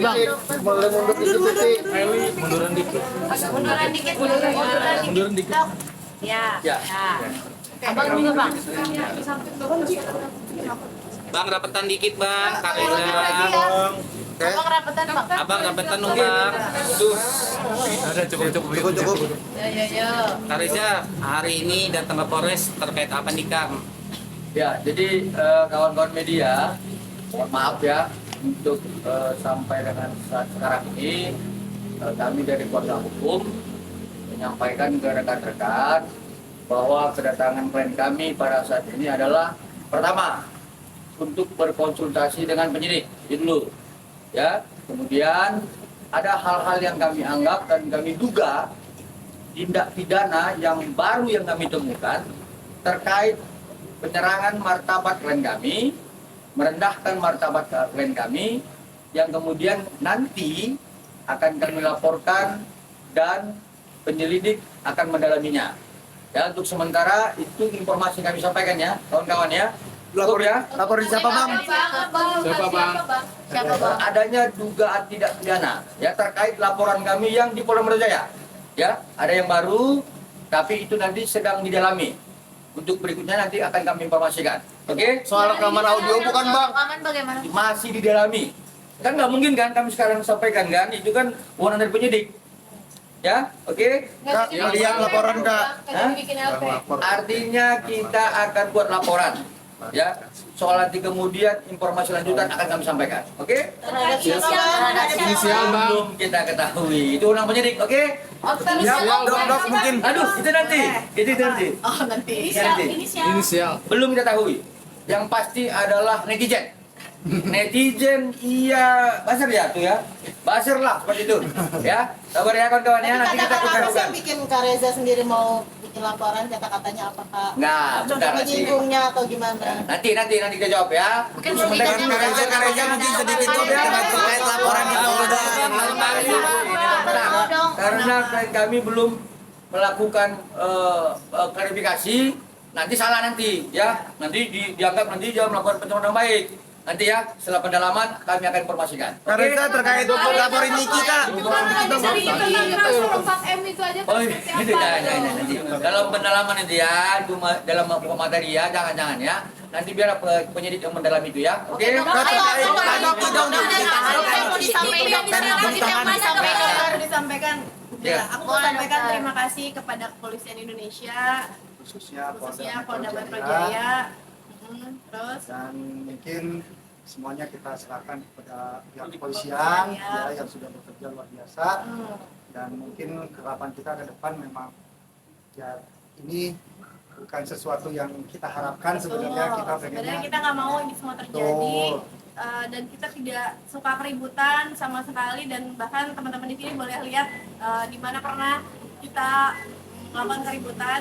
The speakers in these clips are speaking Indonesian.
Bang. Boleh mundur dikit, Titi. Munduran dikit. Munduran dikit. Ya. Ya. Abang juga, Bang. Bang, rapetan dikit, Bang. Karena Abang rapetan, Bang. Abang rapetan dong, Bang. Tuh. Ada cukup. Ya. Karisa, hari ini datang ke Polres terkait apa nih, Kang? Ya, jadi kawan-kawan media, mohon maaf ya untuk sampai dengan saat sekarang ini kami dari kuasa hukum menyampaikan ke rekan-rekan bahwa kedatangan klien kami pada saat ini adalah pertama untuk berkonsultasi dengan penyidik dulu, ya. Kemudian ada hal-hal yang kami anggap dan kami duga tindak pidana yang baru yang kami temukan terkait penyerangan martabat klien kami, merendahkan martabat klien kami, yang kemudian nanti akan kami laporkan dan penyelidik akan mendalaminya. Ya, untuk sementara itu informasi kami sampaikan ya, kawan-kawan ya. Lapor ya. Lapor di siapa, Bang? Siapa, Bang? Siapa, Bang? Adanya dugaan tidak pidana ya terkait laporan kami yang di Polda Metro Jaya. Ya, ada yang baru, tapi itu nanti sedang didalami. Untuk berikutnya nanti akan kami informasikan. Oke? Soal rekaman audio bukan, Bang? Rekaman bagaimana? Masih didalami. Kan nggak mungkin kan kami sekarang sampaikan kan, itu kan wewenang dari penyidik. Ya, oke? Kak, lihat laporan, Kak. Hah? Artinya kita akan buat laporan. Ya, soal nanti kemudian informasi lanjutan akan kami sampaikan. Oke? Inisial, Bang. Belum kita ketahui. Itu orang penyidik, oke? Ya, dok, mungkin. Aduh, itu nanti. Itu nanti. Oh, nanti. Nanti. Inisial. Belum kita tahu. Yang pasti adalah netizen. Netizen iya buzzer ya tuh ya. Buzzer lah seperti itu. Ya. Sabar ya kawan-kawan ya, nanti kita Kata-kata apa sih kumpulkan. yang bikin Kak Reza sendiri mau bikin laporan, kata-katanya apakah Nah, bentar nanti. menyinggungnya atau gimana? Nanti kita jawab ya. Mungkin Sebentar sedikit dulu. Kak Reza mungkin sedikit jawab ya terkait laporan itu. Karena klien kami belum melakukan klarifikasi, nanti salah nanti ya. Nanti dianggap nanti dia melakukan pencemaran nama baik. Nanti ya, setelah pendalaman kami akan informasikan. Kak Reza terkait laporin Niki, Kak. Oh, itu jangan nanti. Dalam pendalaman itu ya, dalam materi ya, jangan ya. Nanti biar penyidik yang mendalam itu ya. Oke? Disampaikan. Ya. Aku mau sampaikan terima kasih kepada Kepolisian Indonesia, khususnya khususnya Polda Metro Jaya. Terus dan mungkin semuanya kita serahkan kepada pihak kepolisian ya, yang sudah bekerja luar biasa dan mungkin harapan kita ke depan memang ya ini bukan sesuatu yang kita harapkan sebenarnya kita pengennya sebenarnya kita nggak mau ini semua terjadi. Dan kita tidak suka keributan sama sekali, dan bahkan teman-teman di sini boleh lihat di mana pernah kita melakukan keributan,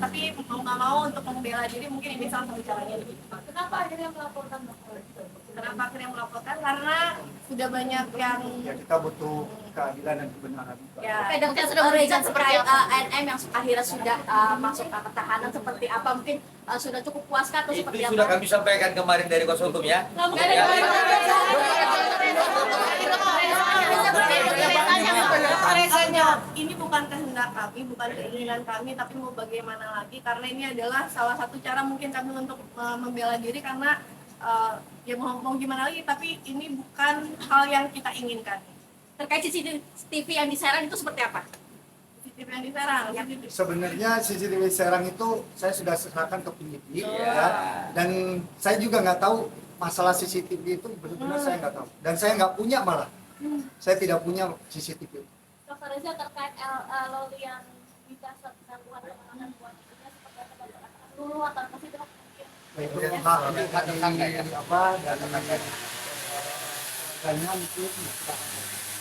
tapi mau nggak mau untuk membela diri mungkin ini salah satu caranya. Kenapa akhirnya melaporkan? Kenapa akhirnya melaporkan? Karena sudah banyak yang ya kita butuh keadilan dan kebenaran. ya, Mungkin sudah memberikan seperti ANM yang akhirnya sudah masuk ke tahanan seperti apa, mungkin sudah cukup puas kah atau Itu seperti sudah apa? kami sampaikan kemarin dari kuasa hukum ya. Ini bukan kehendak kami, bukan keinginan kami, tapi mau bagaimana lagi, karena ini adalah salah satu cara mungkin kami untuk membela diri, karena ya mau gimana lagi, tapi ini bukan hal yang kita inginkan. Terkait CCTV yang di Serang itu seperti apa? CCTV yang diserang, Sebenarnya CCTV Serang itu saya sudah serahkan ke penyidik Iya. ya, dan saya juga nggak tahu masalah CCTV itu benar-benar saya nggak tahu, dan saya nggak punya malah, saya tidak punya CCTV. Dr. Reza, terkait loli yang bisa gangguan kemenangan buat ibunya seperti apa Bapak katakan dulu atau masih itu mungkin Hak tetangga ya apa dan dan itu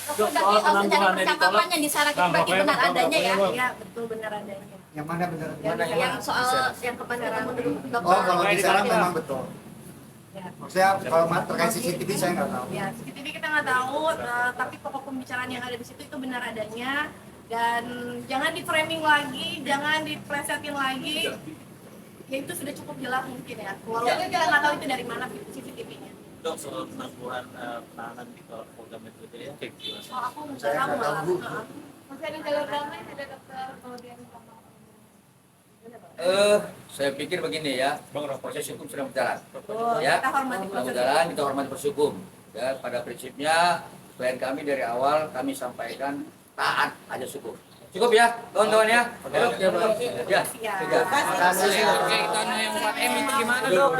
Soal penangguhannya ditolak yang disarankan berarti benar adanya ya? ya betul benar adanya. yang mana benar Yang soal yang kemarin oh kalau di Serang memang betul. Ya. Maksudnya kalau terkait CCTV saya nggak tahu. Ya, CCTV kita nggak tahu, tapi pokok pembicaraan yang ada di situ itu benar adanya, dan jangan di framing lagi, jangan diplesetin lagi. Ya itu sudah cukup jelas mungkin ya. Walaupun kita nggak tahu itu dari mana CCTV-nya. Dok, soal penangguhan penahanan di Polda Metro Jaya, gimana? Oh, aku nggak tahu malah. Masih ada jalur damai, ada dokter kemudian Saya pikir begini ya, proses hukum sedang berjalan. Betul, Ya, kita hormati sedang proses berjalan, kita hormati proses hukum. Ya, pada prinsipnya klien kami dari awal kami sampaikan taat ajas hukum. Cukup ya, kawan-kawan ya. Ya, Ya. Berkaitan yang 4M itu gimana dok?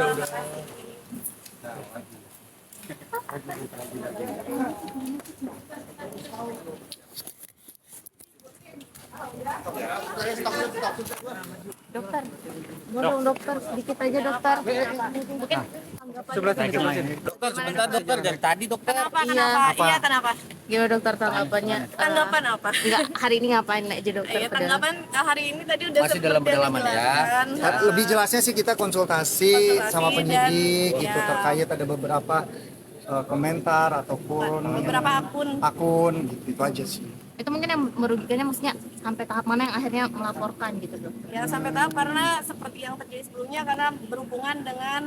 dokter. Bolong dokter, sedikit aja dokter. Mungkin Dokter sebentar dokter, dari tadi dokter. Kenapa? Iya. Kenapa? Iya, kenapa? gimana dokter tanggapannya? Tanggapan apa? Enggak, hari ini ngapain aja dokter? Iya, tanggapan hari ini tadi udah Masih dalam seperti yang pendalaman ya. dijelaskan. Lebih jelasnya sih kita konsultasi sama Konsultasi penyidik dan- gitu ya. terkait ada beberapa komentar ataupun Beberapa akun. gitu, itu aja sih. Itu mungkin yang merugikannya maksudnya sampai tahap mana yang akhirnya melaporkan gitu dok? Ya sampai tahap karena seperti yang terjadi sebelumnya karena berhubungan dengan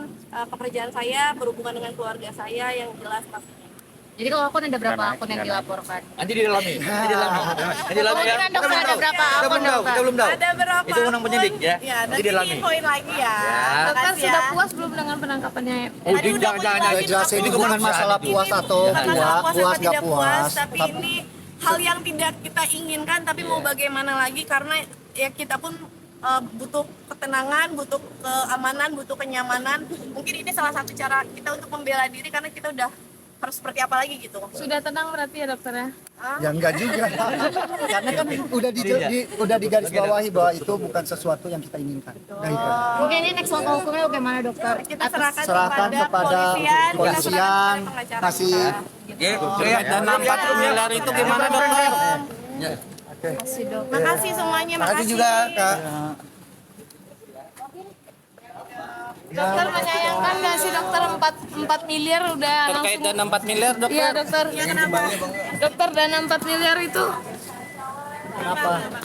pekerjaan saya, berhubungan dengan keluarga saya yang jelas pastinya. Jadi kalau akun ada berapa akun yang dilaporkan? Nanti didalami. Nanti didalami ya. Kemungkinan dokter ada berapa Kita akun belum tahu, dokter? kita belum tahu. Ada berapa? Itu undang penyidik ya. Ya, Nanti nanti didalami. diinfoin lagi ya. Dokter Makasih sudah ya. puas belum dengan penangkapannya? Oh, Tadi udah jangan. menjelasin Jelasin ini aku. bukan masalah puas atau Bukan masalah puas puas atau nggak tidak puas, tapi ini hal yang tidak kita inginkan, tapi mau bagaimana lagi karena ya kita pun butuh ketenangan, butuh keamanan, butuh kenyamanan. Mungkin ini salah satu cara kita untuk membela diri karena kita udah harus seperti apa lagi gitu. Sudah tenang berarti ya dokter ya? ya enggak juga. Karena kan udah digarisbawahi bahwa itu bukan sesuatu yang kita inginkan. Nah, itu. Mungkin ini next langkah hukumnya bagaimana dokter? Kita serahkan Serahkan kepada kita polisian, serahkan kepada pengacara kasih kita. Dan 4 miliar itu gimana dokter? Kasih dok. Makasih semuanya, Makasih juga Kak. Dokter menyayangkan nggak sih dokter 4 miliar udah Terkait langsung? dana 4 miliar dokter? Iya dokter. Dokter dana 4 miliar itu?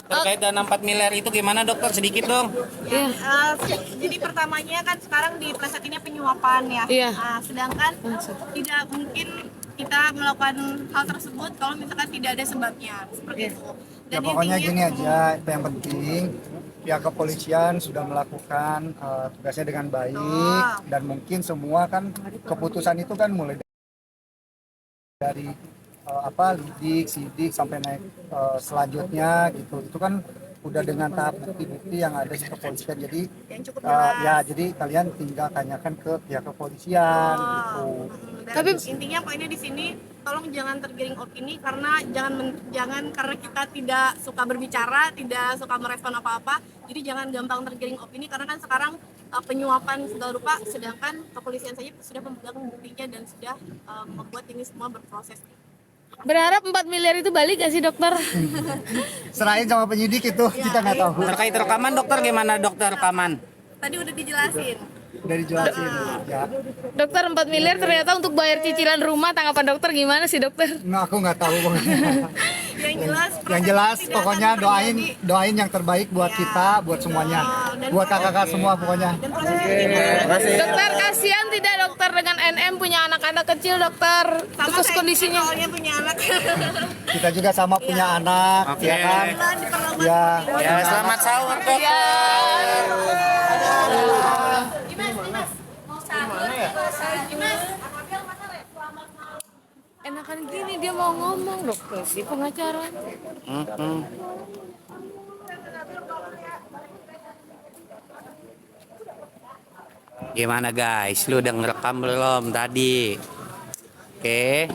Terkait dana 4 miliar itu gimana dokter? Sedikit dong. Iya. Jadi pertamanya kan sekarang di plesetinnya penyuapan ya. Iya. Sedangkan tidak mungkin kita melakukan hal tersebut kalau misalkan tidak ada sebabnya seperti itu. Ya pokoknya gini aja, itu yang penting pihak kepolisian sudah melakukan tugasnya dengan baik dan mungkin semua kan keputusan itu kan mulai dari lidik, sidik sampai naik selanjutnya gitu. Itu kan udah dengan tahap bukti-bukti yang ada di kepolisian. Jadi yang cukup jelas. ya jadi kalian tinggal tanyakan ke pihak kepolisian gitu. Dan intinya poinnya di sini tolong jangan tergiring opini karena jangan karena kita tidak suka berbicara, tidak suka merespon apa-apa. Jadi jangan gampang tergiring opini karena kan sekarang penyuapan segala rupa, sedangkan kepolisian saja sudah memegang buktinya dan sudah membuat ini semua berproses. Berharap 4 miliar itu balik gak sih dokter? Serahin sama penyidik itu kita nggak tahu. Terkait rekaman dokter gimana dokter rekaman? Tadi udah dijelasin. Udah dijelasin ya. Dokter 4 miliar ternyata untuk bayar cicilan rumah, tanggapan dokter gimana sih dokter? Nah, aku nggak tahu pokoknya. Yang jelas Yang jelas pokoknya doain yang terbaik buat kita, buat semuanya, buat kakak-kakak semua pokoknya. Dokter kasihan tidak dokter dengan NM punya anak-anak kecil dokter, terus kondisinya soalnya punya anak. Kita juga sama punya anak, ya kan? Ya, Ya selamat sahur dokter. enakan gini dia mau ngomong dokter di pengacara. Gimana guys? Lu udah ngerekam belum tadi? Oke.